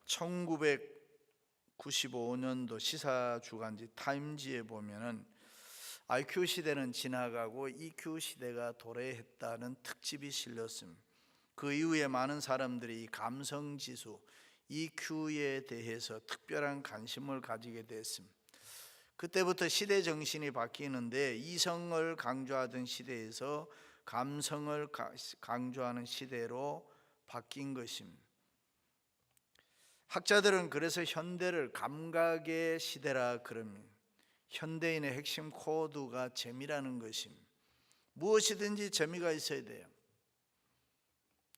1995년도 시사 주간지 타임지에 보면은 IQ 시대는 지나가고 EQ 시대가 도래했다는 특집이 실렸습니다. 그 이후에 많은 사람들이 감성 지수 EQ에 대해서 특별한 관심을 가지게 됐습니다. 그때부터 시대 정신이 바뀌는데 이성을 강조하던 시대에서 감성을 강조하는 시대로 바뀐 것입니다. 학자들은 그래서 현대를 감각의 시대라 그럽니다. 현대인의 핵심 코드가 재미라는 것입니다. 무엇이든지 재미가 있어야 돼요.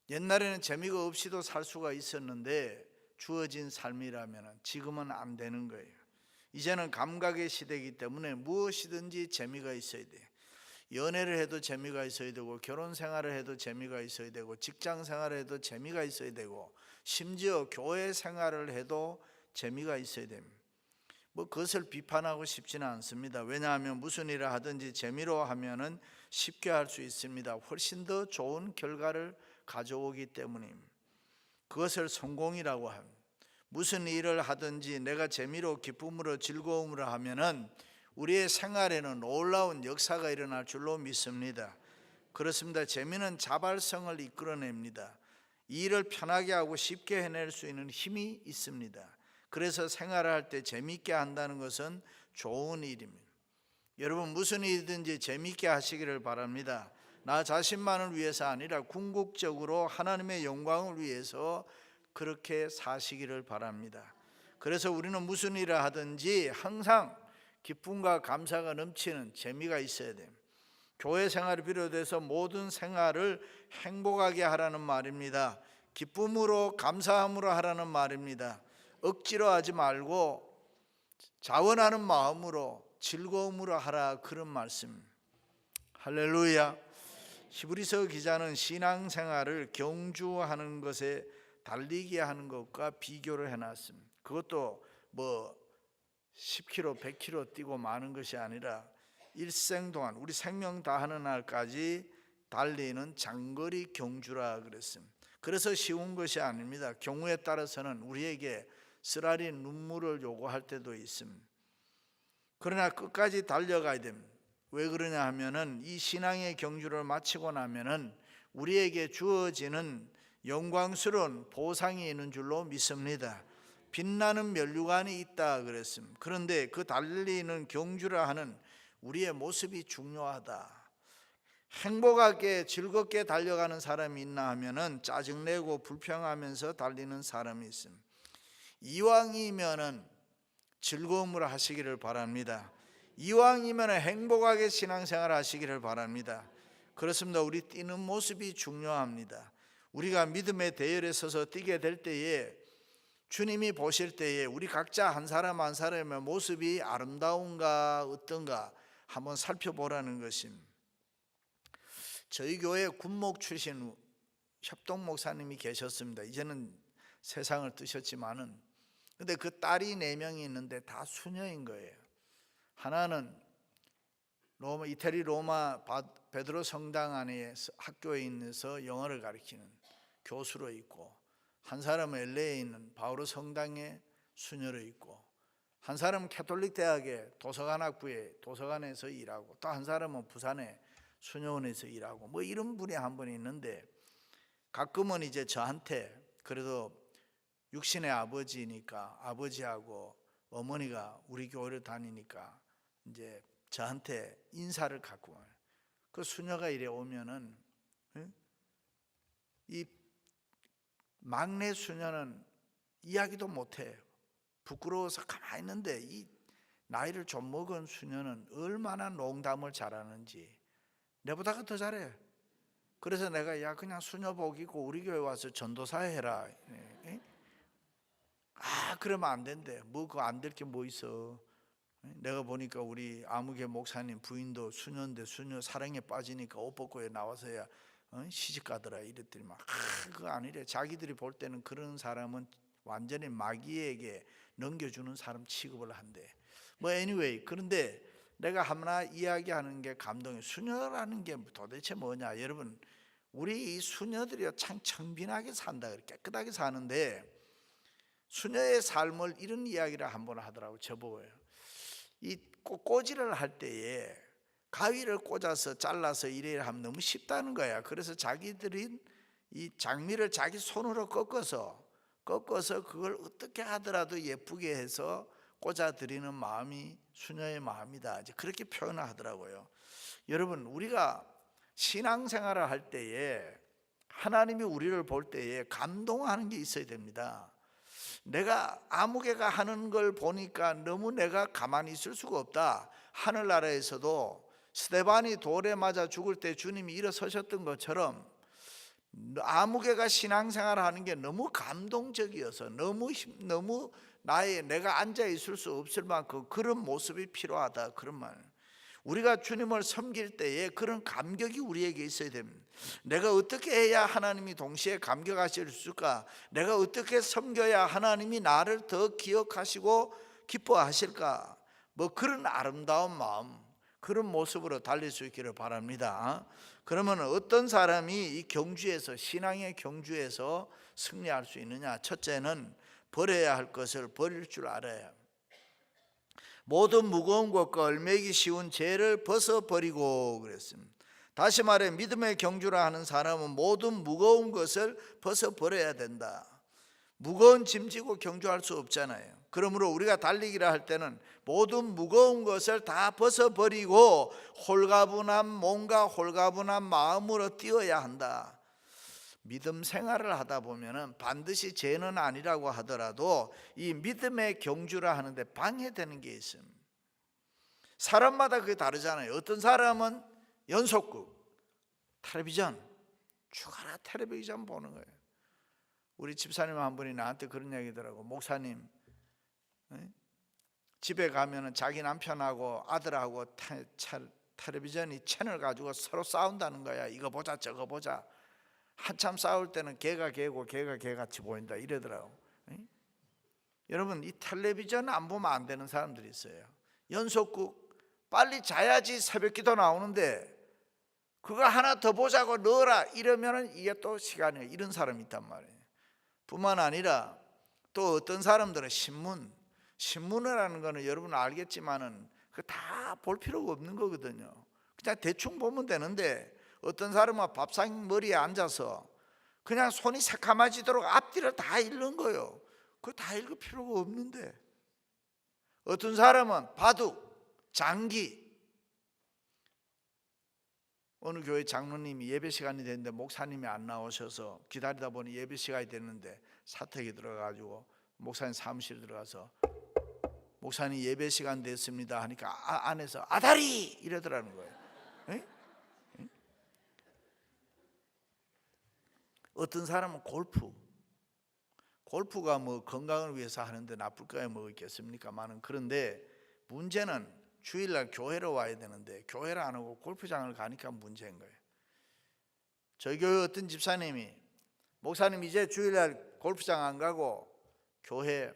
옛날에는 재미가 없이도 살 수가 있었는데 주어진 삶이라면 지금은 안 되는 거예요. 이제는 감각의 시대이기 때문에 무엇이든지 재미가 있어야 돼요. 연애를 해도 재미가 있어야 되고, 결혼 생활을 해도 재미가 있어야 되고, 직장 생활을 해도 재미가 있어야 되고, 심지어 교회 생활을 해도 재미가 있어야 됩니다. 그것을 비판하고 싶지는 않습니다. 왜냐하면 무슨 일을 하든지 재미로 하면은 쉽게 할 수 있습니다. 훨씬 더 좋은 결과를 가져오기 때문입니다. 그것을 성공이라고 합니다. 무슨 일을 하든지 내가 재미로, 기쁨으로, 즐거움으로 하면은 우리의 생활에는 놀라운 역사가 일어날 줄로 믿습니다. 그렇습니다. 재미는 자발성을 이끌어냅니다. 이 일을 편하게 하고 쉽게 해낼 수 있는 힘이 있습니다. 그래서 생활을 할 때 재미있게 한다는 것은 좋은 일입니다. 여러분, 무슨 일이든지 재미있게 하시기를 바랍니다. 나 자신만을 위해서 아니라 궁극적으로 하나님의 영광을 위해서 그렇게 사시기를 바랍니다. 그래서 우리는 무슨 일을 하든지 항상 기쁨과 감사가 넘치는 재미가 있어야 됩니다. 교회 생활을 비롯해서 모든 생활을 행복하게 하라는 말입니다. 기쁨으로, 감사함으로 하라는 말입니다. 억지로 하지 말고 자원하는 마음으로, 즐거움으로 하라, 그런 말씀. 할렐루야. 히브리서 기자는 신앙생활을 경주하는 것에 달리기 하는 것과 비교를 해놨습니다. 그것도 10km, 100km 뛰고 마는 것이 아니라 일생 동안 우리 생명 다하는 날까지 달리는 장거리 경주라 그랬습니다. 그래서 쉬운 것이 아닙니다. 경우에 따라서는 우리에게 쓰라린 눈물을 요구할 때도 있습니다. 그러나 끝까지 달려가야 됩니다. 왜 그러냐 하면은 이 신앙의 경주를 마치고 나면은 우리에게 주어지는 영광스러운 보상이 있는 줄로 믿습니다. 빛나는 면류관이 있다 그랬습니다. 그런데 그 달리는 경주를 하는 우리의 모습이 중요하다. 행복하게 즐겁게 달려가는 사람이 있나 하면은 짜증내고 불평하면서 달리는 사람이 있습니다. 이왕이면은 즐거움으로 하시기를 바랍니다. 이왕이면은 행복하게 신앙생활 하시기를 바랍니다. 그렇습니다. 우리 뛰는 모습이 중요합니다. 우리가 믿음의 대열에 서서 뛰게 될 때에 주님이 보실 때에 우리 각자 한 사람 한 사람의 모습이 아름다운가 어떤가 한번 살펴보라는 것입니다. 저희 교회 군목 출신 협동 목사님이 계셨습니다. 이제는 세상을 뜨셨지만은, 근데 그 딸이 4명이 있는데 다 수녀인 거예요. 하나는 이태리 로마 베드로 성당 안에 학교에 있어서 영어를 가르치는 교수로 있고, 한 사람은 LA에 있는 바오로 성당의 수녀로 있고, 한 사람은 캐톨릭 대학의 도서관학부에 도서관에서 일하고, 또 한 사람은 부산의 수녀원에서 일하고, 이런 분이 한 분 있는데, 가끔은 이제 저한테, 그래도 육신의 아버지니까 아버지하고 어머니가 우리 교회를 다니니까 이제 저한테 인사를 갖고 와요. 그 수녀가 이래 오면은 이 막내 수녀는 이야기도 못해요. 부끄러워서 가만히 있는데 이 나이를 좀 먹은 수녀는 얼마나 농담을 잘하는지 내보다가 더 잘해. 그래서 내가 그냥 수녀 복 입고 우리 교회 와서 전도사 해라. 그러면 안 된대. 그거 안 될 게 뭐 있어. 내가 보니까 우리 아무개 목사님 부인도 수녀인데 수녀 사랑에 빠지니까 옷 벗고 나와서야 시집 가더라 이랬더니 그거 아니래. 자기들이 볼 때는 그런 사람은 완전히 마귀에게 넘겨주는 사람 취급을 한대. anyway, 그런데 내가 하나 이야기하는 게 감동이에요. 수녀라는 게 도대체 뭐냐. 여러분, 우리 이 수녀들이 참 청빈하게 산다, 깨끗하게 사는데 수녀의 삶을 이런 이야기를 한번 하더라고. 저보고요. 이 꼬지를 할 때에 가위를 꽂아서 잘라서 이래 하면 너무 쉽다는 거야. 그래서 자기들이 이 장미를 자기 손으로 꺾어서 그걸 어떻게 하더라도 예쁘게 해서 꽂아드리는 마음이 수녀의 마음이다, 이제 그렇게 표현을 하더라고요. 여러분, 우리가 신앙생활을 할 때에 하나님이 우리를 볼 때에 감동하는 게 있어야 됩니다. 내가 아무개가 하는 걸 보니까 너무 내가 가만히 있을 수가 없다. 하늘나라에서도 스데반이 돌에 맞아 죽을 때 주님이 일어서셨던 것처럼 아무개가 신앙생활을 하는 게 너무 감동적이어서 너무 내가 앉아 있을 수 없을 만큼 그런 모습이 필요하다, 그런 말. 우리가 주님을 섬길 때에 그런 감격이 우리에게 있어야 됩니다. 내가 어떻게 해야 하나님이 동시에 감격하실 수 있을까? 내가 어떻게 섬겨야 하나님이 나를 더 기억하시고 기뻐하실까? 뭐 그런 아름다운 마음, 그런 모습으로 달릴 수 있기를 바랍니다. 그러면 어떤 사람이 이 경주에서, 신앙의 경주에서 승리할 수 있느냐? 첫째는 버려야 할 것을 버릴 줄 알아야 합니다. 모든 무거운 것과 얼매기 쉬운 죄를 벗어버리고 그랬습니다. 다시 말해 믿음의 경주라 하는 사람은 모든 무거운 것을 벗어버려야 된다. 무거운 짐 지고 경주할 수 없잖아요. 그러므로 우리가 달리기를 할 때는 모든 무거운 것을 다 벗어버리고 몸과 홀가분한 마음으로 뛰어야 한다. 믿음 생활을 하다 보면은 반드시 죄는 아니라고 하더라도 이 믿음의 경주라 하는데 방해되는 게 있습니다. 사람마다 그게 다르잖아요. 어떤 사람은 연속극, 텔레비전, 죽어라 텔레비전 보는 거예요. 우리 집사님 한 분이 나한테 그런 얘기더라고. 목사님, 집에 가면은 자기 남편하고 아들하고 텔레비전이 채널 가지고 서로 싸운다는 거야. 이거 보자 저거 보자. 한참 싸울 때는 걔가 걔고 걔가 걔같이 보인다 이러더라고. 여러분, 이 텔레비전 안 보면 안 되는 사람들이 있어요. 연속극 빨리 자야지 새벽기도 나오는데 그거 하나 더 보자고 넣어라 이러면은 이게 또 시간이, 이런 사람이 있단 말이에요. 뿐만 아니라 또 어떤 사람들은 신문이라는 거는 여러분 알겠지만은 그 다 볼 필요가 없는 거거든요. 그냥 대충 보면 되는데 어떤 사람은 밥상 머리에 앉아서 그냥 손이 새카마지도록 앞뒤를 다 읽는 거예요. 그거 다 읽을 필요가 없는데. 어떤 사람은 바둑, 장기. 어느 교회 장로님이 예배 시간이 됐는데 목사님이 안 나오셔서 기다리다 보니 예배 시간이 됐는데 사택에 들어가가지고 목사님 사무실에 들어가서 목사님 예배 시간 됐습니다 하니까 안에서 아다리 이러더라는 거예요. 에? 어떤 사람은 골프가 뭐 건강을 위해서 하는데 나쁠까요? 뭐 있겠습니까만은, 그런데 문제는 주일날 교회로 와야 되는데 교회를 안 오고 골프장을 가니까 문제인 거예요. 저희 교회 어떤 집사님이 목사님 이제 주일날 골프장 안 가고 교회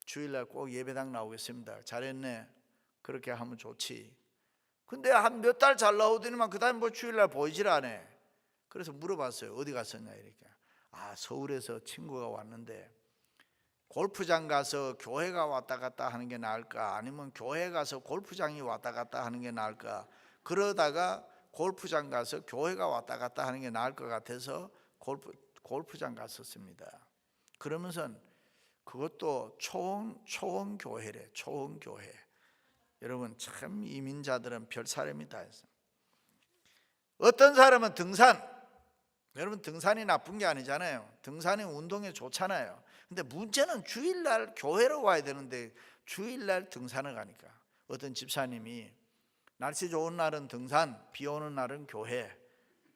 주일날 꼭 예배당 나오겠습니다. 잘했네. 그렇게 하면 좋지. 근데 한 몇 달 잘 나오더니만 그 다음에 뭐 주일날 보이질 않아. 그래서 물어봤어요. 어디 갔었냐 이렇게. 서울에서 친구가 왔는데 골프장 가서 교회가 왔다 갔다 하는 게 나을까, 아니면 교회 가서 골프장이 왔다 갔다 하는 게 나을까, 그러다가 골프장 가서 교회가 왔다 갔다 하는 게 나을 것 같아서 골프장 갔었습니다. 그러면서 그것도 초원 교회래. 초원 교회. 여러분, 참 이민자들은 별 사람이 다 있어요. 어떤 사람은 등산. 여러분, 등산이 나쁜 게 아니잖아요. 등산이 운동에 좋잖아요. 근데 문제는 주일날 교회로 와야 되는데 주일날 등산을 가니까 어떤 집사님이 날씨 좋은 날은 등산, 비 오는 날은 교회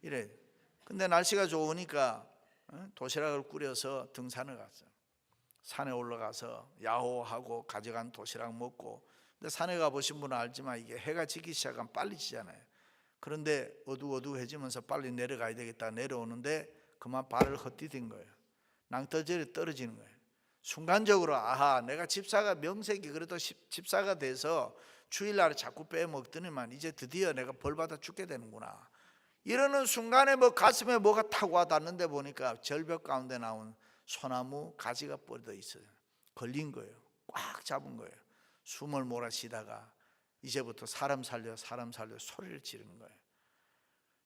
이래. 근데 날씨가 좋으니까 도시락을 꾸려서 등산을 갔어요. 산에 올라가서 야호하고 가져간 도시락 먹고. 근데 산에 가보신 분은 알지만 이게 해가 지기 시작하면 빨리 지잖아요. 그런데 어두워지면서 빨리 내려가야 되겠다 내려오는데 그만 발을 헛디딘 거예요. 낭떠러지에 떨어지는 거예요. 순간적으로 내가 집사가 명색이 그래도 집사가 돼서 주일날에 자꾸 빼먹더니만 이제 드디어 내가 벌받아 죽게 되는구나 이러는 순간에 뭐 가슴에 뭐가 타고 와닿는데 보니까 절벽 가운데 나온 소나무 가지가 뻗어 있어요. 걸린 거예요. 꽉 잡은 거예요. 숨을 몰아쉬다가 이제부터 사람 살려 소리를 지르는 거예요.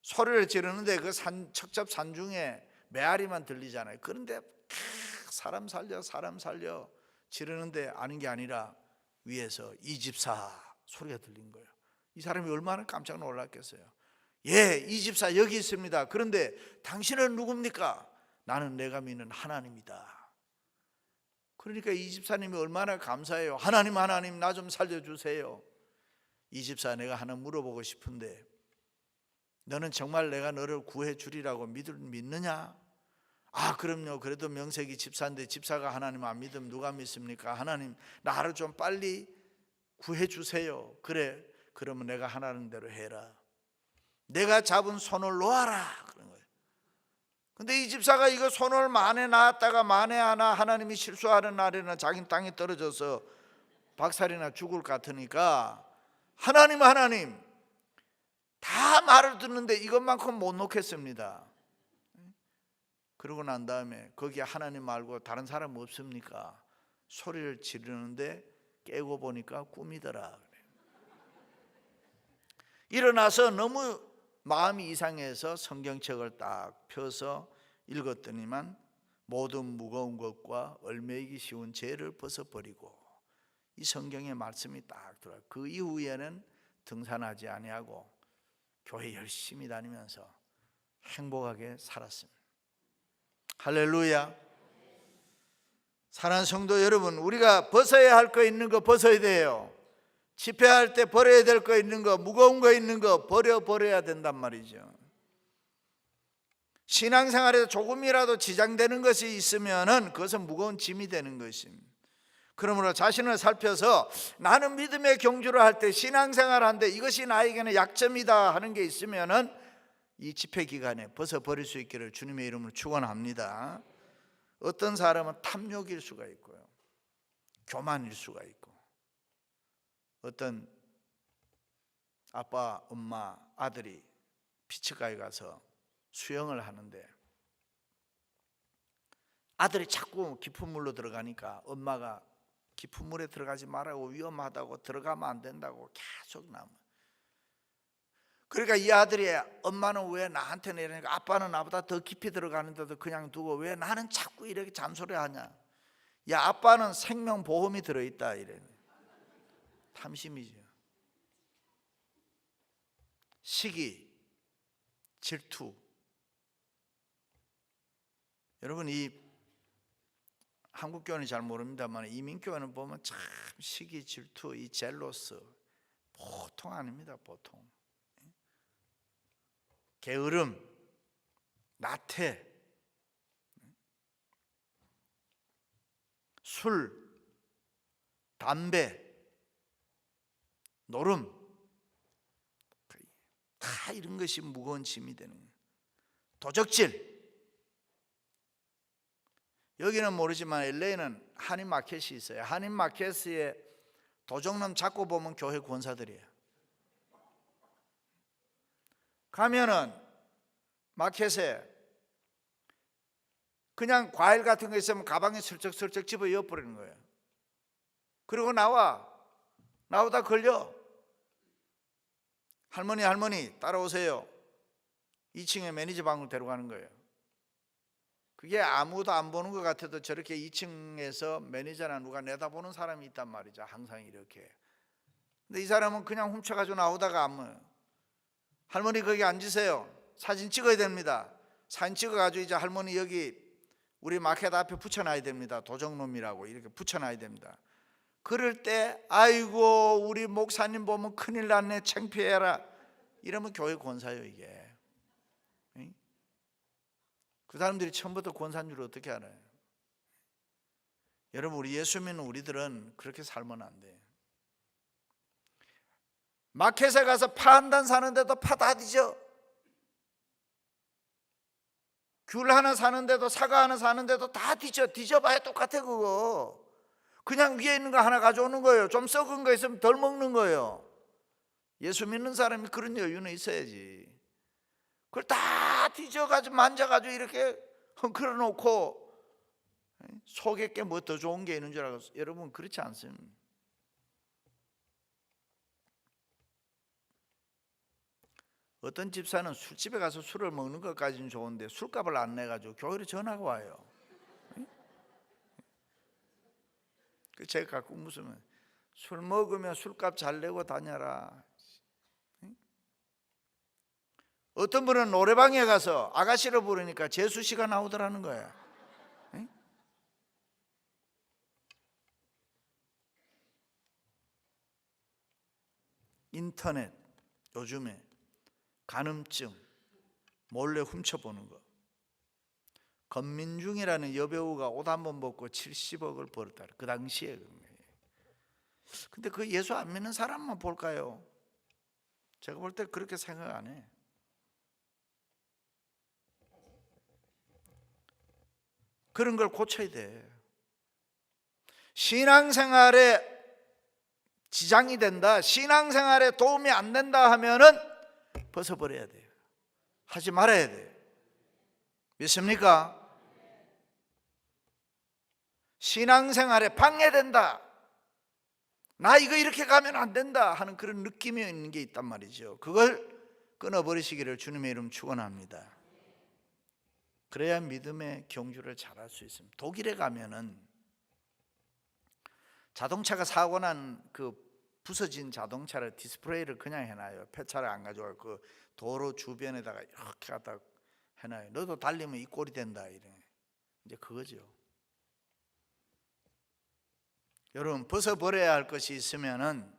소리를 지르는데 그 척잡 산중에 메아리만 들리잖아요. 그런데 사람 살려 지르는데 아는 게 아니라 위에서 이집사 소리가 들린 거예요. 이 사람이 얼마나 깜짝 놀랐겠어요. 예, 이집사 여기 있습니다. 그런데 당신은 누굽니까? 나는 내가 믿는 하나님이다. 그러니까 이집사님이 얼마나 감사해요. 하나님 나 좀 살려주세요. 이집사, 내가 하나 물어보고 싶은데 너는 정말 내가 너를 구해 주리라고 믿느냐? 아, 그럼요. 그래도 명색이 집사인데 집사가 하나님 안 믿으면 누가 믿습니까? 하나님, 나를 좀 빨리 구해 주세요. 그래, 그러면 내가 하라는 대로 해라. 내가 잡은 손을 놓아라. 그런 거예요. 근데 이 집사가 이거 손을 만에 놨다가 만에 하나님이 실수하는 날에는 자기 땅에 떨어져서 박살이나 죽을 것 같으니까 하나님 다 말을 듣는데 이것만큼 못 놓겠습니다. 그러고 난 다음에 거기에 하나님 말고 다른 사람 없습니까? 소리를 지르는데 깨고 보니까 꿈이더라. 일어나서 너무 마음이 이상해서 성경책을 딱 펴서 읽었더니만 모든 무거운 것과 얼매이기 쉬운 죄를 벗어버리고 이 성경의 말씀이 딱 들어요. 그 이후에는 등산하지 아니하고 교회 열심히 다니면서 행복하게 살았습니다. 할렐루야. 사랑하는 성도 여러분, 우리가 벗어야 할 거 있는 거 벗어야 돼요. 집회할 때 버려야 될 거 있는 거, 무거운 거 있는 거 버려야 된단 말이죠. 신앙생활에서 조금이라도 지장되는 것이 있으면은 그것은 무거운 짐이 되는 것입니다. 그러므로 자신을 살펴서 나는 믿음의 경주를 할 때, 신앙생활을 하는데 이것이 나에게는 약점이다 하는 게 있으면은 이 집회 기간에 벗어버릴 수 있기를 주님의 이름으로 축원합니다. 어떤 사람은 탐욕일 수가 있고요, 교만일 수가 있고, 어떤 아빠, 엄마, 아들이 피치가에 가서 수영을 하는데 아들이 자꾸 깊은 물로 들어가니까 엄마가 깊은 물에 들어가지 말라고, 위험하다고, 들어가면 안 된다고 계속 그러니까 이 아들이, 엄마는 왜 나한테는 이러니까 아빠는 나보다 더 깊이 들어가는데도 그냥 두고 왜 나는 자꾸 이렇게 잔소리하냐. 야, 아빠는 생명보험이 들어있다 이래. 탐심이죠. 시기, 질투. 여러분, 이 한국 교회는 잘 모릅니다만 이민 교회는 보면 참 시기, 질투, 이 젤로스 보통 아닙니다. 보통 게으름, 나태, 술, 담배, 노름, 다 이런 것이 무거운 짐이 되는 거예요. 도적질. 여기는 모르지만 LA는 한인마켓이 있어요. 한인마켓에 도적놈 잡고 보면 교회 권사들이에요. 가면은 마켓에 그냥 과일 같은 거 있으면 가방에 슬쩍슬쩍 집어 엿버리는 거예요. 그리고 나오다 걸려. 할머니 따라오세요. 2층에 매니저 방으로 데려가는 거예요. 그게 아무도 안 보는 것 같아도 저렇게 2층에서 매니저나 누가 내다보는 사람이 있단 말이죠. 항상 이렇게. 근데 이 사람은 그냥 훔쳐가지고 나오다가 할머니 거기 앉으세요. 사진 찍어야 됩니다. 사진 찍어가지고 이제 할머니 여기 우리 마켓 앞에 붙여놔야 됩니다. 도적놈이라고 이렇게 붙여놔야 됩니다. 그럴 때 아이고 우리 목사님 보면 큰일 났네, 창피해라, 이러면 교회 권사예요. 이게 그 사람들이 처음부터 권사인 줄 어떻게 알아요? 여러분, 우리 예수 믿는 우리들은 그렇게 살면 안 돼요. 마켓에 가서 파 한 단 사는데도 파 다 뒤져. 귤 하나 사는데도, 사과 하나 사는데도 다 뒤져봐야 똑같아. 그거 그냥 위에 있는 거 하나 가져오는 거예요. 좀 썩은 거 있으면 덜 먹는 거예요. 예수 믿는 사람이 그런 여유는 있어야지. 그걸 다 뒤져가지고 만져가지고 이렇게 헝클어 놓고 속에 게 뭐 더 좋은 게 있는 줄 알고. 여러분 그렇지 않습니다. 어떤 집사는 술집에 가서 술을 먹는 것까지는 좋은데 술값을 안 내가지고 교회로 전화가 와요. 그 제가 가끔 웃으면 술 먹으면 술값 잘 내고 다녀라. 어떤 분은 노래방에 가서 아가씨를 부르니까 재수씨가 나오더라는 거야. 인터넷 요즘에 간음증 몰래 훔쳐보는 거. 권민중이라는 여배우가 옷 한 번 벗고 70억을 벌었다. 그 당시에. 근데 그 예수 안 믿는 사람만 볼까요? 제가 볼 때 그렇게 생각 안 해. 그런 걸 고쳐야 돼. 신앙생활에 지장이 된다, 신앙생활에 도움이 안 된다 하면은 벗어버려야 돼요. 하지 말아야 돼요. 믿습니까? 신앙생활에 방해된다, 나 이거 이렇게 가면 안 된다 하는 그런 느낌이 있는 게 있단 말이죠. 그걸 끊어버리시기를 주님의 이름 축원합니다. 그래야 믿음의 경주를 잘할 수 있습니다. 독일에 가면은 자동차가 사고 난 그 부서진 자동차를 디스플레이를 그냥 해놔요. 폐차를 안 가져가고 그 도로 주변에다가 이렇게 갖다 해놔요. 너도 달리면 이 꼴이 된다 이래. 이제 그거죠. 여러분 벗어버려야 할 것이 있으면은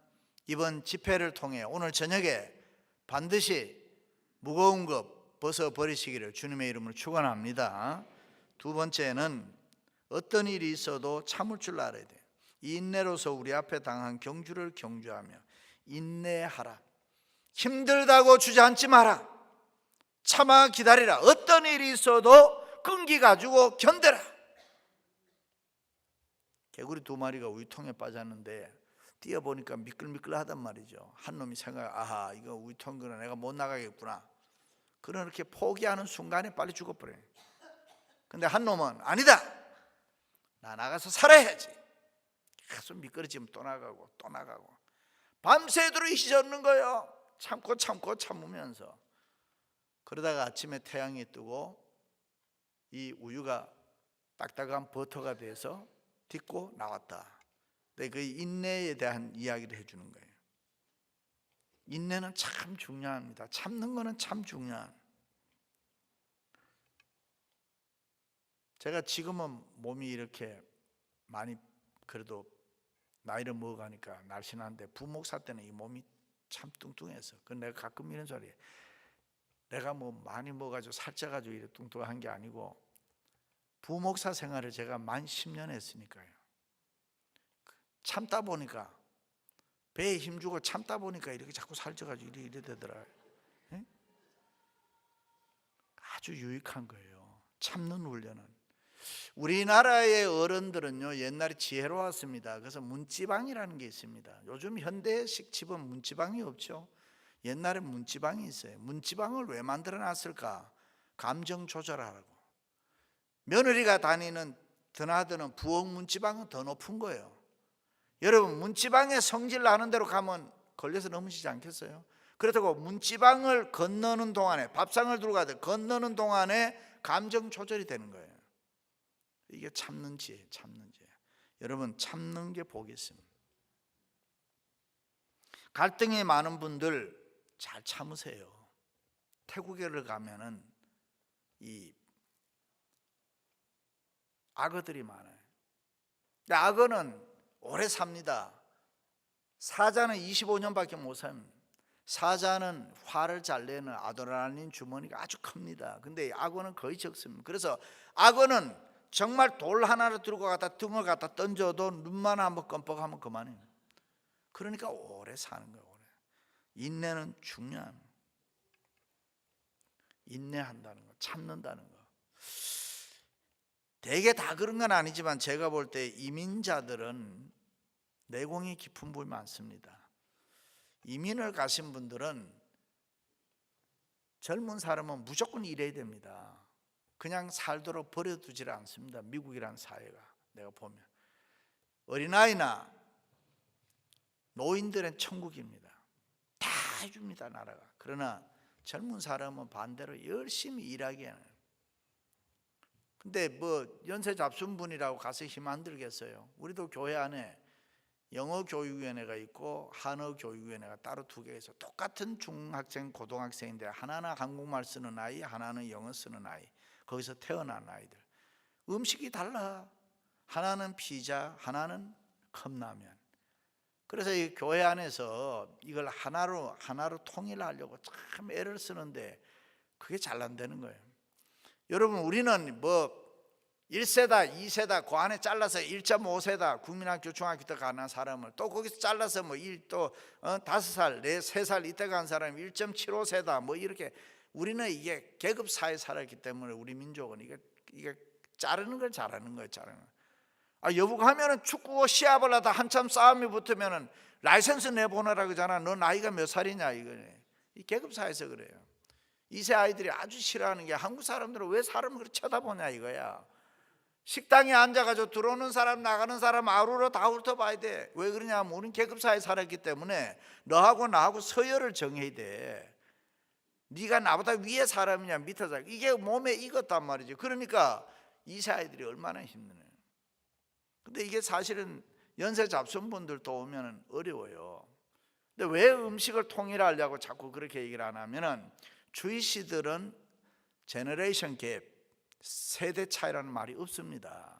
이번 집회를 통해 오늘 저녁에 반드시 무거운 것 벗어버리시기를 주님의 이름으로 축원합니다. 두 번째는 어떤 일이 있어도 참을 줄 알아야 돼요. 인내로서 우리 앞에 당한 경주를 경주하며 인내하라. 힘들다고 주저앉지 마라. 참아 기다리라. 어떤 일이 있어도 끈기 가지고 견뎌라. 개구리 두 마리가 우유통에 빠졌는데 뛰어보니까 미끌미끌하단 말이죠. 한 놈이 아하 이거 우유통이구나, 내가 못 나가겠구나. 그렇게 포기하는 순간에 빨리 죽어버려요. 근데 한 놈은 아니다, 나 나가서 살아야지. 계속 미끄러지면 또 나가고 또 나가고 밤새도록 잊었는 거예요. 참고 참으면서. 그러다가 아침에 태양이 뜨고 이 우유가 딱딱한 버터가 돼서 딛고 나왔다. 근데 그 인내에 대한 이야기를 해주는 거예요. 인내는 참 중요합니다. 참는 거는 참 중요한. 제가 지금은 몸이 이렇게 많이 그래도 나이를 먹어가니까 날씬한데 부목사 때는 이 몸이 참 뚱뚱해서. 그 내가 가끔 이런 소리 해. 내가 뭐 많이 먹어가지고 살쪄가지고 이렇게 뚱뚱한 게 아니고 부목사 생활을 제가 만 10년 했으니까요. 참다 보니까 배에 힘주고 참다 보니까 이렇게 자꾸 살쪄가지고 이래 되더라고요. 아주 유익한 거예요. 참는 훈련은. 우리나라의 어른들은요 옛날에 지혜로웠습니다. 그래서 문지방이라는 게 있습니다. 요즘 현대식 집은 문지방이 없죠. 옛날에 문지방이 있어요. 문지방을 왜 만들어 놨을까? 감정 조절하라고. 며느리가 다니는 드나드는 부엌 문지방은 더 높은 거예요. 여러분 문지방에 성질 나는 대로 가면 걸려서 넘으시지 않겠어요? 그렇다고 문지방을 건너는 동안에, 밥상을 들고 가듯 건너는 동안에 감정 조절이 되는 거예요. 이게 참는 지혜, 참는 지혜. 여러분 참는 게 복이 있습니다. 갈등이 많은 분들 잘 참으세요. 태국에를 가면은 이 악어들이 많아요. 근데 악어는 오래 삽니다. 사자는 25년밖에 못 삽니다. 사자는 화를 잘 내는 아드레날린 주머니가 아주 큽니다. 근데 악어는 거의 적습니다. 그래서 악어는 정말 돌 하나를 들고 갔다 등을 갖다 던져도 눈만 한번 껌뻑하면 그만해요. 그러니까 오래 사는 거예요. 오래. 인내는 중요한. 인내한다는 거, 참는다는 거. 대개 다 그런 건 아니지만 제가 볼 때 이민자들은 내공이 깊은 분이 많습니다. 이민을 가신 분들은 젊은 사람은 무조건 일해야 됩니다. 그냥 살도록 버려두질 않습니다. 미국이란 사회가 내가 보면 어린아이나 노인들은 천국입니다. 다 해줍니다 나라가. 그러나 젊은 사람은 반대로 열심히 일하기에는. 근데 뭐 연세 잡순 분이라고 가서 힘 안 들겠어요. 우리도 교회 안에 영어 교육위원회가 있고 한어 교육위원회가 따로 두 개가 있어. 똑같은 중학생 고등학생인데 하나는 한국말 쓰는 아이, 하나는 영어 쓰는 아이. 거기서 태어난 아이들 음식이 달라. 하나는 피자, 하나는 컵라면. 그래서 이 교회 안에서 이걸 하나로 통일하려고 참 애를 쓰는데 그게 잘 안 되는 거예요. 여러분 우리는 뭐 1세다 2세다 그 안에 잘라서 1.5세다 국민학교 중학교 때 가는 사람을 또 거기서 잘라서 뭐 5살 3살 이때 간 사람이 1.75세다 뭐 이렇게. 우리는 이게 계급 사회에 살았기 때문에 우리 민족은 이게 자르는 걸 잘하는 거예요. 자르는 거. 여부가 하면은 축구 시합을 하다 한참 싸움이 붙으면은 라이센스 내보내라 그러잖아. 너 나이가 몇 살이냐 이거네. 이 계급 사회에서 그래요. 2세 아이들이 아주 싫어하는 게 한국 사람들은 왜 사람을 그렇게 쳐다보냐 이거야. 식당에 앉아가지고 들어오는 사람 나가는 사람 아우러 다 훑어봐야 돼. 왜 그러냐면 우리는 계급사회에 살았기 때문에 너하고 나하고 서열을 정해야 돼. 네가 나보다 위에 사람이냐 밑에 사람, 이게 몸에 익었단 말이지. 그러니까 2세 아이들이 얼마나 힘드네요. 근데 이게 사실은 연세 잡순 분들도 오면 어려워요. 근데 왜 음식을 통일하려고 자꾸 그렇게 얘기를 안 하면은 주이시들은 제너레이션 갭, 세대 차이라는 말이 없습니다.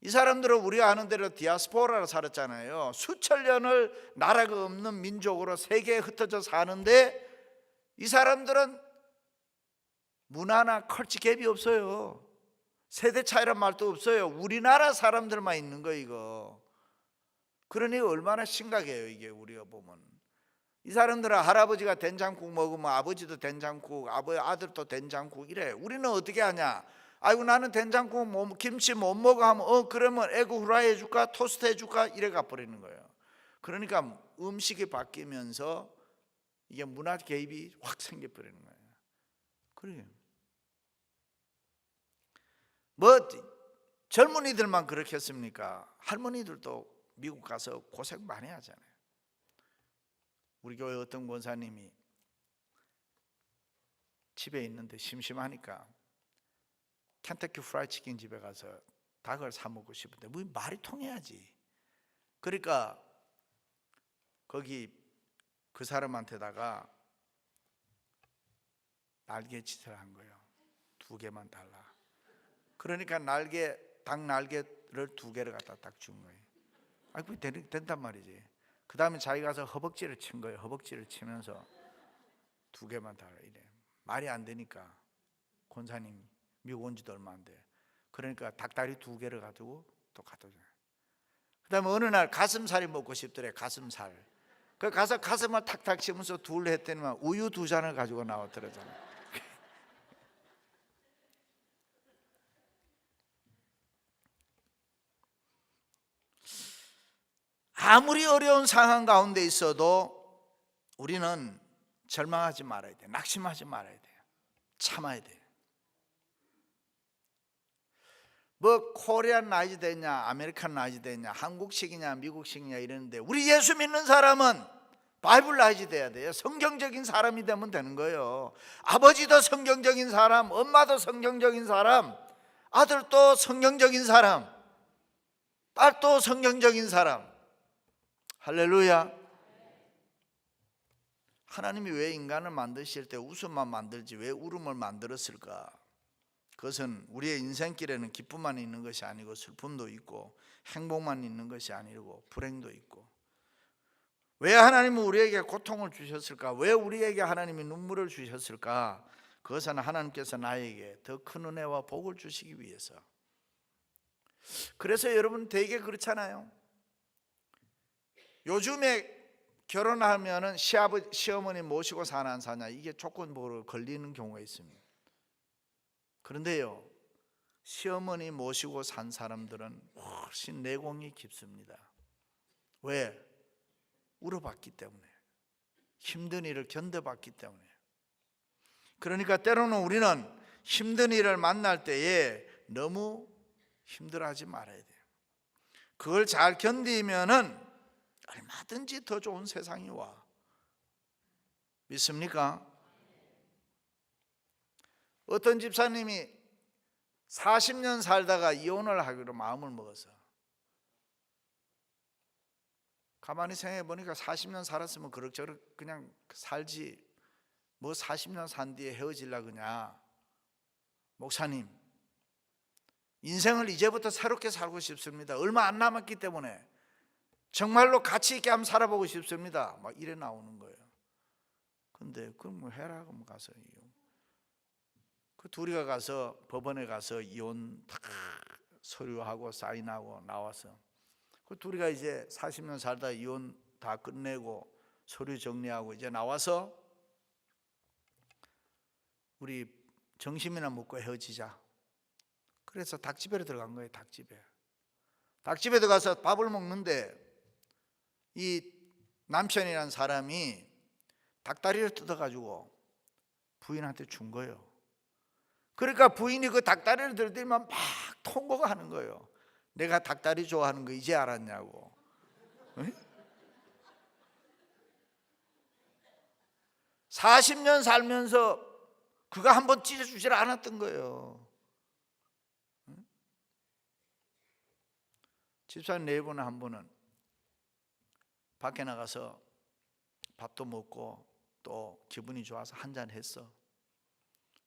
이 사람들은 우리가 아는 대로 디아스포라로 살았잖아요. 수천 년을 나라가 없는 민족으로 세계에 흩어져 사는데 이 사람들은 문화나 컬처 갭이 없어요. 세대 차이란 말도 없어요. 우리나라 사람들만 있는 거 이거. 그러니 얼마나 심각해요 이게. 우리가 보면 이 사람들은 할아버지가 된장국 먹으면 아버지도 된장국, 아들도 된장국 이래. 우리는 어떻게 하냐? 아이고 나는 된장국 김치 못 먹어 하면 그러면 에그 후라이 해줄까 토스트 해줄까 이래 가버리는 거예요. 그러니까 음식이 바뀌면서 이게 문화 개입이 확 생겨버리는 거예요. 그래요. 뭐 젊은이들만 그렇겠습니까? 할머니들도 미국 가서 고생 많이 하잖아요. 우리 교회 어떤 권사님이 집에 있는데 심심하니까 켄터키 프라이 치킨 집에 가서 닭을 사 먹고 싶은데 뭐 말이 통해야지. 그러니까 거기 그 사람한테다가 날개짓을 한 거예요. 2개만 달라. 그러니까 닭 날개를 2개를 갖다 딱 준 거예요. 그게 된단 말이지. 그 다음에 자기 가서 허벅지를 친 거예요. 허벅지를 치면서 2개만 달라 이래. 말이 안 되니까 권사님 미국 온 지도 얼마 안 돼. 그러니까 닭다리 2개를 가지고 또 갖다 줘요. 그 다음에 어느 날 가슴살이 먹고 싶더래. 가슴살. 그 가서 가슴을 탁탁 치면서 둘 했더니만 우유 2잔을 가지고 나왔더라잖아요. 아무리 어려운 상황 가운데 있어도 우리는 절망하지 말아야 돼. 낙심하지 말아야 돼요. 참아야 돼요. 뭐 코리안 라이즈 되냐 아메리칸 라이즈 되냐 한국식이냐 미국식이냐 이러는데 우리 예수 믿는 사람은 바이블 라이즈 돼야 돼요. 성경적인 사람이 되면 되는 거예요. 아버지도 성경적인 사람, 엄마도 성경적인 사람, 아들도 성경적인 사람, 딸도 성경적인 사람. 할렐루야. 하나님이 왜 인간을 만드실 때 웃음만 만들지 왜 울음을 만들었을까? 그것은 우리의 인생길에는 기쁨만 있는 것이 아니고 슬픔도 있고 행복만 있는 것이 아니고 불행도 있고. 왜 하나님은 우리에게 고통을 주셨을까? 왜 우리에게 하나님이 눈물을 주셨을까? 그것은 하나님께서 나에게 더 큰 은혜와 복을 주시기 위해서. 그래서 여러분 되게 그렇잖아요. 요즘에 결혼하면은 시어머니 모시고 사나 안 사냐 이게 조건부로 걸리는 경우가 있습니다. 그런데요, 시어머니 모시고 산 사람들은 훨씬 내공이 깊습니다. 왜? 울어봤기 때문에, 힘든 일을 견뎌봤기 때문에. 그러니까 때로는 우리는 힘든 일을 만날 때에 너무 힘들어하지 말아야 돼요. 그걸 잘 견디면은 얼마든지 더 좋은 세상이 와. 믿습니까? 어떤 집사님이 40년 살다가 이혼을 하기로 마음을 먹어서, 가만히 생각해 보니까 40년 살았으면 그럭저럭 그냥 살지, 뭐 40년 산 뒤에 헤어질라 그냐. 목사님, 인생을 이제부터 새롭게 살고 싶습니다. 얼마 안 남았기 때문에 정말로 가치 있게 한번 살아보고 싶습니다. 막 이래 나오는 거예요. 근데 그럼 뭐 해라. 그럼 가서 이혼. 그 둘이 가서 법원에 가서 이혼 다 서류하고 사인하고 나와서, 그 둘이가 이제 40년 살다 이혼 다 끝내고 서류 정리하고 이제 나와서 우리 점심이나 먹고 헤어지자. 그래서 닭집에 들어간 거예요. 닭집에 들어가서 밥을 먹는데 이 남편이란 사람이 닭다리를 뜯어가지고 부인한테 준 거예요. 그러니까 부인이 그 닭다리를 들더니만 막 통보가 하는 거예요. 내가 닭다리 좋아하는 거 이제 알았냐고. 에? 40년 살면서 그가 한번 찢어주질 않았던 거예요. 집사님 네 분은 한 분은 밖에 나가서 밥도 먹고 또 기분이 좋아서 한잔 했어.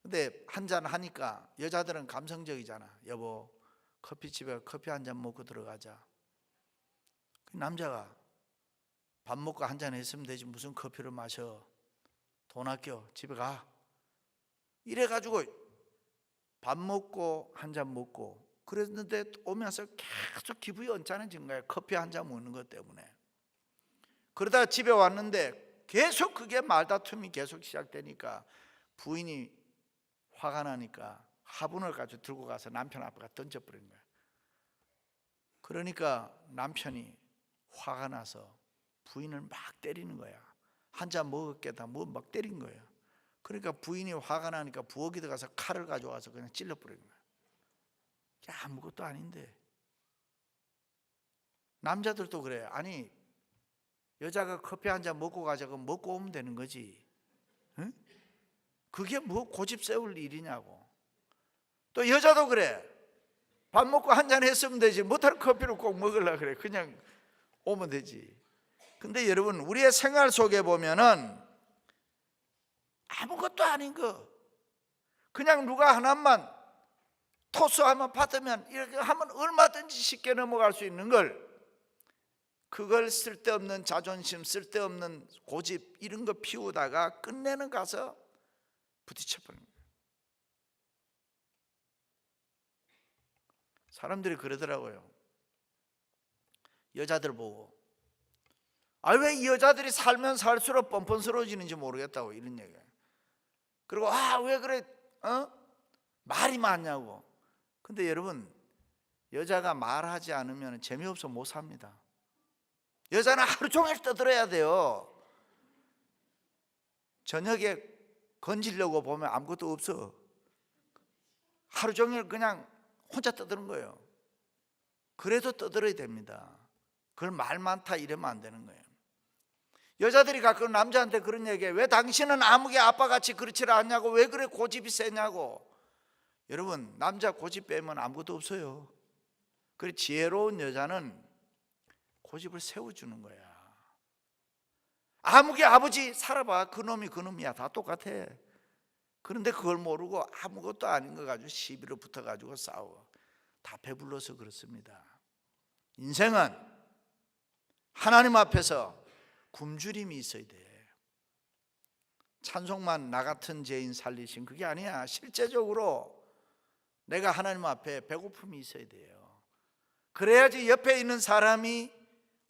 근데 한잔 하니까 여자들은 감성적이잖아. 여보, 커피집에 커피 한잔 먹고 들어가자. 그 남자가 밥 먹고 한잔 했으면 되지 무슨 커피를 마셔. 돈 아껴, 집에 가. 이래가지고 밥 먹고 한잔 먹고 그랬는데 오면서 계속 기분이 언짢아진 거야. 커피 한잔 먹는 것 때문에. 그러다가 집에 왔는데 계속 그게 말다툼이 계속 시작되니까 부인이 화가 나니까 화분을 가지고 들고 가서 남편 앞에 던져버린 거야. 그러니까 남편이 화가 나서 부인을 막 때리는 거야. 한잔 먹었겠다 뭐 막 때린 거야. 그러니까 부인이 화가 나니까 부엌에 들어가서 칼을 가져와서 그냥 찔러버린 거야. 아무것도 아닌데. 남자들도 그래. 아니 여자가 커피 한잔 먹고 가자고 먹고 오면 되는 거지. 응? 그게 뭐 고집 세울 일이냐고. 또 여자도 그래. 밥 먹고 한잔 했으면 되지 못할 커피를 꼭 먹으려고 그래. 그냥 오면 되지. 근데 여러분 우리의 생활 속에 보면은 아무것도 아닌 거 그냥 누가 하나만 토스하면 받으면 이렇게 하면 얼마든지 쉽게 넘어갈 수 있는 걸, 그걸 쓸데없는 자존심, 쓸데없는 고집 이런 거 피우다가 끝내는 가서 부딪혀버리는 거예요. 사람들이 그러더라고요. 여자들 보고 왜 이 여자들이 살면 살수록 뻔뻔스러워지는지 모르겠다고 이런 얘기예요. 그리고 왜 그래 말이 많냐고. 근데 여러분 여자가 말하지 않으면 재미없어 못 삽니다. 여자는 하루 종일 떠들어야 돼요. 저녁에 건지려고 보면 아무것도 없어. 하루 종일 그냥 혼자 떠드는 거예요. 그래도 떠들어야 됩니다. 그걸 말 많다 이러면 안 되는 거예요. 여자들이 가끔 남자한테 그런 얘기해. 왜 당신은 아무개 아빠같이 그렇지 않냐고. 왜 그래 고집이 세냐고. 여러분 남자 고집 빼면 아무것도 없어요. 그래 지혜로운 여자는 고집을 세워주는 거야. 아무개 아버지 살아봐. 그놈이 그놈이야. 다 똑같아. 그런데 그걸 모르고 아무것도 아닌 거 가지고 시비로 붙어가지고 싸워. 다 배불러서 그렇습니다. 인생은 하나님 앞에서 굶주림이 있어야 돼. 찬송만 나 같은 죄인 살리신 그게 아니야. 실제적으로 내가 하나님 앞에 배고픔이 있어야 돼요. 그래야지 옆에 있는 사람이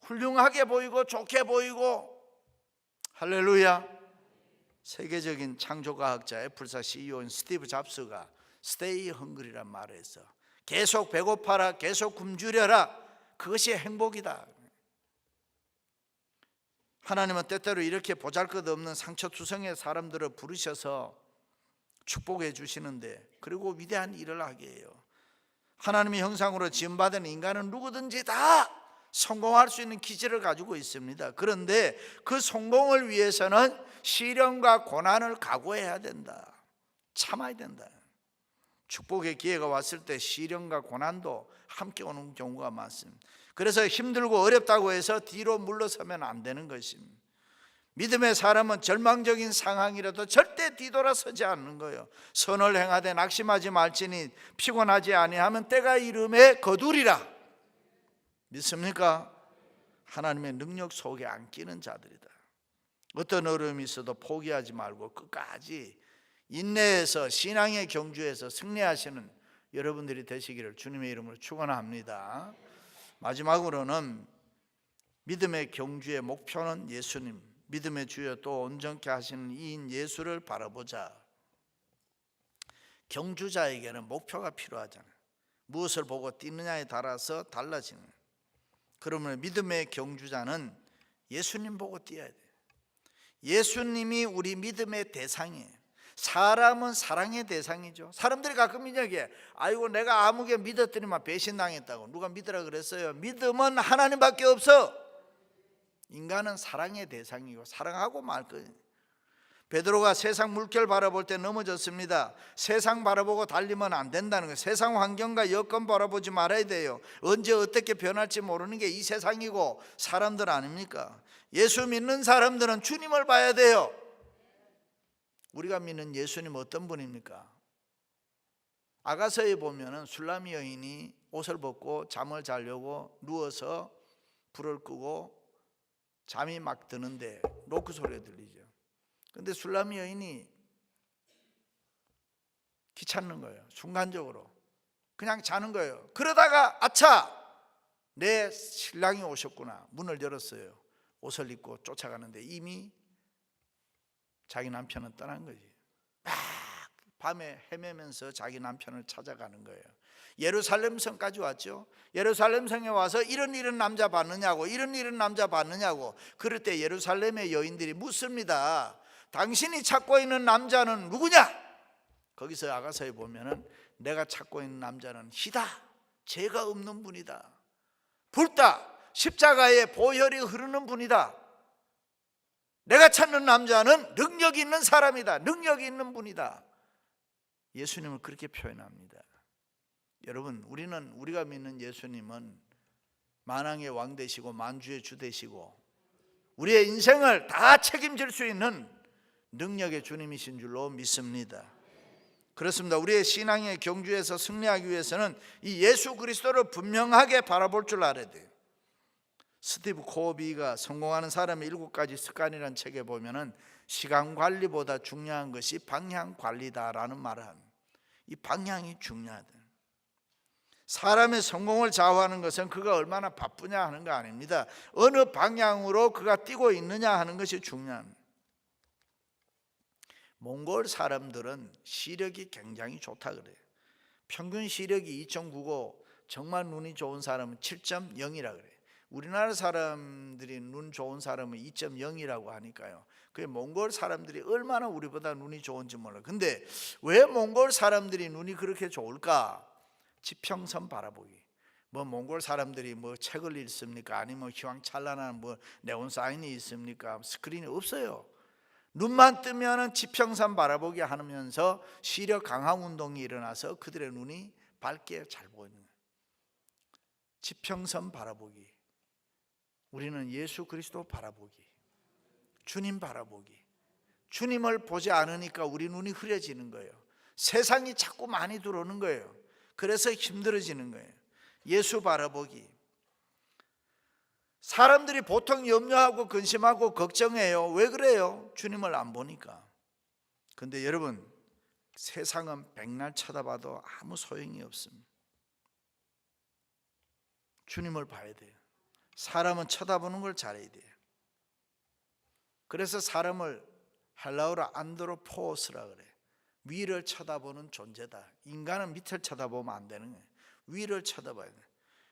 훌륭하게 보이고 좋게 보이고. 할렐루야. 세계적인 창조과학자 애플사 CEO 스티브 잡스가 Stay Hungry란 말을 했어. 계속 배고파라, 계속 굶주려라. 그것이 행복이다. 하나님은 때때로 이렇게 보잘것없는 상처투성의 사람들을 부르셔서 축복해 주시는데, 그리고 위대한 일을 하게 해요. 하나님의 형상으로 지음받은 인간은 누구든지 다 성공할 수 있는 기질을 가지고 있습니다. 그런데 그 성공을 위해서는 시련과 고난을 각오해야 된다. 참아야 된다. 축복의 기회가 왔을 때 시련과 고난도 함께 오는 경우가 많습니다. 그래서 힘들고 어렵다고 해서 뒤로 물러서면 안 되는 것입니다. 믿음의 사람은 절망적인 상황이라도 절대 뒤돌아서지 않는 거예요. 선을 행하되 낙심하지 말지니 피곤하지 아니하면 때가 이름에 거두리라. 믿습니까? 하나님의 능력 속에 안기는 자들이다. 어떤 어려움이 있어도 포기하지 말고 끝까지 인내해서 신앙의 경주에서 승리하시는 여러분들이 되시기를 주님의 이름으로 축원합니다. 마지막으로는 믿음의 경주의 목표는 예수님, 믿음의 주여 또 온전케 하시는 이인 예수를 바라보자. 경주자에게는 목표가 필요하잖아요. 무엇을 보고 뛰느냐에 따라서 달라지는. 그러면 믿음의 경주자는 예수님 보고 뛰어야 돼요. 예수님이 우리 믿음의 대상이에요. 사람은 사랑의 대상이죠. 사람들이 가끔 이야기해, 아이고 내가 아무개 믿었더니만 배신당했다고. 누가 믿으라 그랬어요? 믿음은 하나님밖에 없어. 인간은 사랑의 대상이고 사랑하고 말 거예요. 베드로가 세상 물결 바라볼 때 넘어졌습니다. 세상 바라보고 달리면 안 된다는 거예요. 세상 환경과 여건 바라보지 말아야 돼요. 언제 어떻게 변할지 모르는 게 이 세상이고 사람들 아닙니까? 예수 믿는 사람들은 주님을 봐야 돼요. 우리가 믿는 예수님 어떤 분입니까? 아가서에 보면은 술람이 여인이 옷을 벗고 잠을 자려고 누워서 불을 끄고 잠이 막 드는데 노크 소리가 들리죠. 근데 술람이 여인이 귀찮는 거예요. 순간적으로 그냥 자는 거예요. 그러다가 아차, 내 신랑이 오셨구나. 문을 열었어요. 옷을 입고 쫓아가는데 이미 자기 남편은 떠난 거지. 막 밤에 헤매면서 자기 남편을 찾아가는 거예요. 예루살렘 성까지 왔죠. 예루살렘 성에 와서 이런 남자 봤느냐고, 이런 남자 봤느냐고. 그럴 때 예루살렘의 여인들이 묻습니다. 당신이 찾고 있는 남자는 누구냐? 거기서 아가서에 보면은 내가 찾고 있는 남자는 희다, 죄가 없는 분이다, 불다, 십자가에 보혈이 흐르는 분이다. 내가 찾는 남자는 능력이 있는 사람이다, 능력이 있는 분이다. 예수님을 그렇게 표현합니다. 여러분, 우리가 믿는 예수님은 만왕의 왕 되시고 만주의 주 되시고 우리의 인생을 다 책임질 수 있는 능력의 주님이신 줄로 믿습니다. 그렇습니다. 우리의 신앙의 경주에서 승리하기 위해서는 이 예수 그리스도를 분명하게 바라볼 줄 알아야 돼요. 스티브 코비가 성공하는 사람의 7가지 습관이라는 책에 보면은 시간 관리보다 중요한 것이 방향 관리다라는 말을 합니다. 이 방향이 중요하다. 사람의 성공을 좌우하는 것은 그가 얼마나 바쁘냐 하는 거 아닙니다. 어느 방향으로 그가 뛰고 있느냐 하는 것이 중요합니다. 몽골 사람들은 시력이 굉장히 좋다 그래요. 평균 시력이 2.9고 정말 눈이 좋은 사람은 7.0이라 그래요. 우리나라 사람들이 눈 좋은 사람은 2.0이라고 하니까요. 그게 몽골 사람들이 얼마나 우리보다 눈이 좋은지 몰라요. 근데 왜 몽골 사람들이 눈이 그렇게 좋을까? 지평선 바라보기. 몽골 사람들이 책을 읽습니까? 아니면 휘황찬란한 네온 사인이 있습니까? 스크린이 없어요. 눈만 뜨면은 지평선 바라보기 하면서 시력 강화 운동이 일어나서 그들의 눈이 밝게 잘 보이는 거예요. 지평선 바라보기. 우리는 예수 그리스도 바라보기, 주님 바라보기. 주님을 보지 않으니까 우리 눈이 흐려지는 거예요. 세상이 자꾸 많이 들어오는 거예요. 그래서 힘들어지는 거예요. 예수 바라보기. 사람들이 보통 염려하고 근심하고 걱정해요. 왜 그래요? 주님을 안 보니까. 근데 여러분, 세상은 백날 쳐다봐도 아무 소용이 없습니다. 주님을 봐야 돼요. 사람은 쳐다보는 걸 잘해야 돼요. 그래서 사람을 헬라어로 안드로포스라 그래요. 위를 쳐다보는 존재다. 인간은 밑을 쳐다보면 안 되는 거예요. 위를 쳐다봐야 돼요.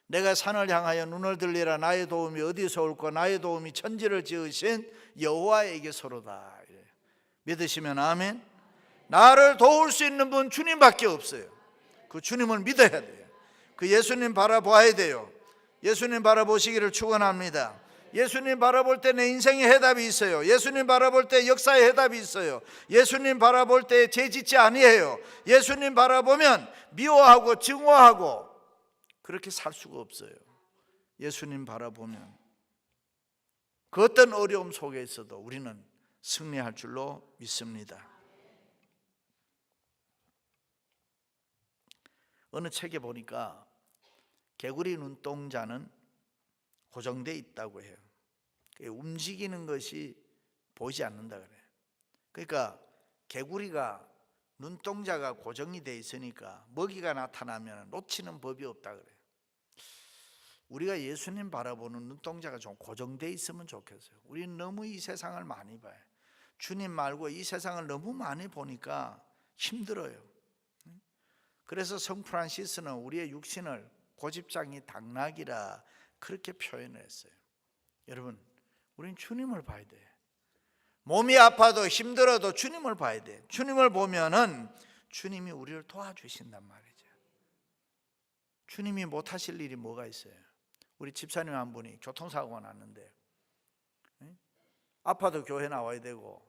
내가 산을 향하여 눈을 들리라. 나의 도움이 어디서 올까? 나의 도움이 천지를 지으신 여호와에게서로다. 믿으시면 아멘. 나를 도울 수 있는 분 주님밖에 없어요. 그 주님을 믿어야 돼요. 그 예수님 바라봐야 돼요. 예수님 바라보시기를 축원합니다. 예수님 바라볼 때 내 인생에 해답이 있어요. 예수님 바라볼 때 역사에 해답이 있어요. 예수님 바라볼 때 죄짓지 아니해요. 예수님 바라보면 미워하고 증오하고 그렇게 살 수가 없어요. 예수님 바라보면 그 어떤 어려움 속에 있어도 우리는 승리할 줄로 믿습니다. 어느 책에 보니까 개구리 눈동자는 고정되어 있다고 해요. 움직이는 것이 보이지 않는다 그래요. 그러니까 개구리가 눈동자가 고정이 되어 있으니까 먹이가 나타나면 놓치는 법이 없다 그래요. 우리가 예수님 바라보는 눈동자가 좀 고정되어 있으면 좋겠어요. 우리는 너무 이 세상을 많이 봐요. 주님 말고 이 세상을 너무 많이 보니까 힘들어요. 그래서 성 프란시스는 우리의 육신을 고집장이 당나귀라 그렇게 표현을 했어요. 여러분, 우리는 주님을 봐야 돼. 몸이 아파도 힘들어도 주님을 봐야 돼. 주님을 보면은 주님이 우리를 도와주신단 말이죠. 주님이 못하실 일이 뭐가 있어요? 우리 집사님 한 분이 교통사고가 났는데 아파도 교회 나와야 되고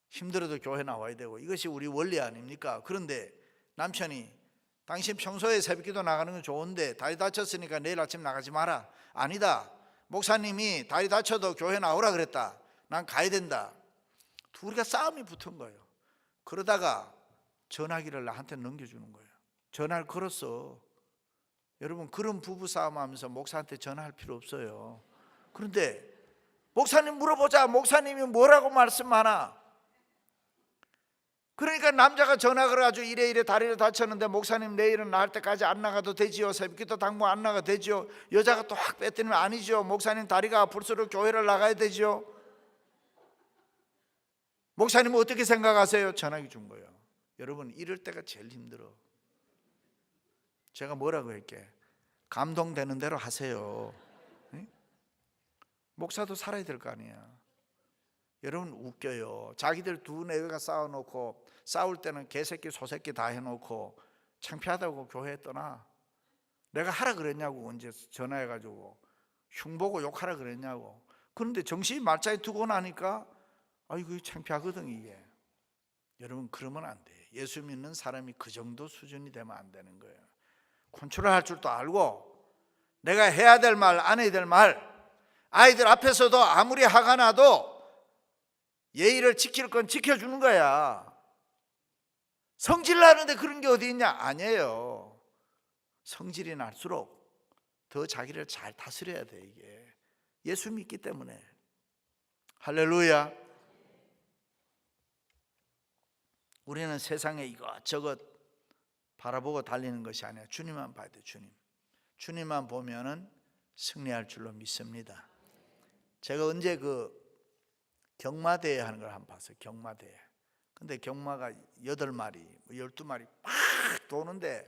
힘들어도 교회 나와야 되고 이것이 우리 원리 아닙니까? 그런데 남편이 당신 평소에 새벽기도 나가는 건 좋은데 다리 다쳤으니까 내일 아침 나가지 마라. 아니다. 목사님이 다리 다쳐도 교회 나오라 그랬다. 난 가야 된다. 둘이가 싸움이 붙은 거예요. 그러다가 전화기를 나한테 넘겨주는 거예요. 전화를 걸었어. 여러분, 그런 부부 싸움하면서 목사한테 전화할 필요 없어요. 그런데 목사님 물어보자. 목사님이 뭐라고 말씀하나? 그러니까 남자가 전화 걸어가지고 이래 다리를 다쳤는데 목사님 내일은 나을 때까지 안 나가도 되지요. 새벽기도 당분 안 나가도 되지요. 여자가 또 확 뺐더니 아니죠. 목사님 다리가 아플수록 교회를 나가야 되죠. 목사님은 어떻게 생각하세요? 전화기 준 거예요. 여러분, 이럴 때가 제일 힘들어. 제가 뭐라고 할게? 감동되는 대로 하세요. 응? 목사도 살아야 될 거 아니야. 여러분, 웃겨요. 자기들 두네 개가 싸워놓고 싸울 때는 개새끼 소새끼 다 해놓고 창피하다고 교회에 떠나. 내가 하라 그랬냐고. 언제 전화해가지고 흉보고 욕하라 그랬냐고. 그런데 정신이 말짱에 두고 나니까 아이고 창피하거든 이게. 여러분, 그러면 안 돼. 예수 믿는 사람이 그 정도 수준이 되면 안 되는 거예요. 컨트롤할 줄도 알고 내가 해야 될 말 안 해야 될 말, 아이들 앞에서도 아무리 화가 나도 예의를 지킬 건 지켜주는 거야. 성질 나는데 그런 게 어디 있냐? 아니에요. 성질이 날수록 더 자기를 잘 다스려야 돼. 이게 예수 믿기 때문에. 할렐루야. 우리는 세상에 이것저것 바라보고 달리는 것이 아니라 주님만 봐야 돼. 주님만 보면은 승리할 줄로 믿습니다. 제가 언제 경마대회 하는 걸 한번 봤어요. 경마대회. 근데 경마가 8마리, 12마리 막 도는데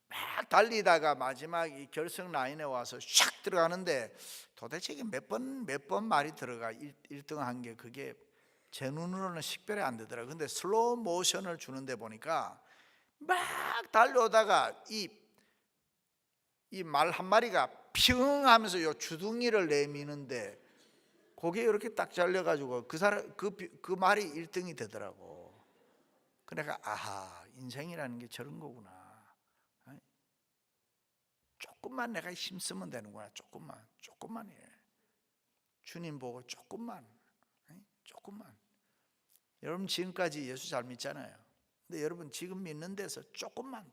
막 달리다가 마지막 이 결승 라인에 와서 샥 들어가는데 도대체 이게 몇 번 말이 들어가 1등 한 게 그게 제 눈으로는 식별이 안 되더라고요. 근데 슬로우 모션을 주는데 보니까 막 달려오다가 이 말 한 마리가 핑 하면서 요 주둥이를 내미는데 거기에 이렇게 딱 잘려가지고 그 말이 1등이 되더라고. 그러니까 아하, 인생이라는 게 저런 거구나. 조금만 내가 힘쓰면 되는구나. 조금만이에요. 주님 보고 조금만. 여러분 지금까지 예수 잘 믿잖아요. 근데 여러분 지금 믿는 데서 조금만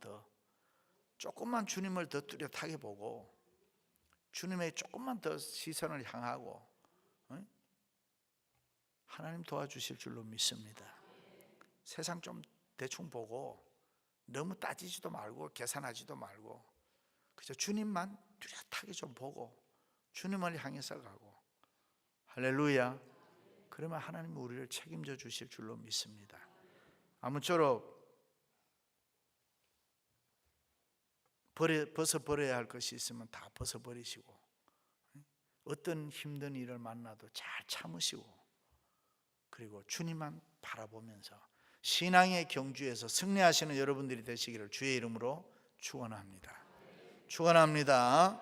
주님을 더 뚜렷하게 보고 주님의 조금만 더 시선을 향하고 하나님 도와주실 줄로 믿습니다. 세상 좀 대충 보고 너무 따지지도 말고 계산하지도 말고 그저 주님만 뚜렷하게 좀 보고 주님을 향해서 가고. 할렐루야. 그러면 하나님은 우리를 책임져 주실 줄로 믿습니다. 아무쪼록 벗어버려야 할 것이 있으면 다 벗어버리시고 어떤 힘든 일을 만나도 잘 참으시고 그리고 주님만 바라보면서 신앙의 경주에서 승리하시는 여러분들이 되시기를 주의 이름으로 축원합니다. 축원합니다.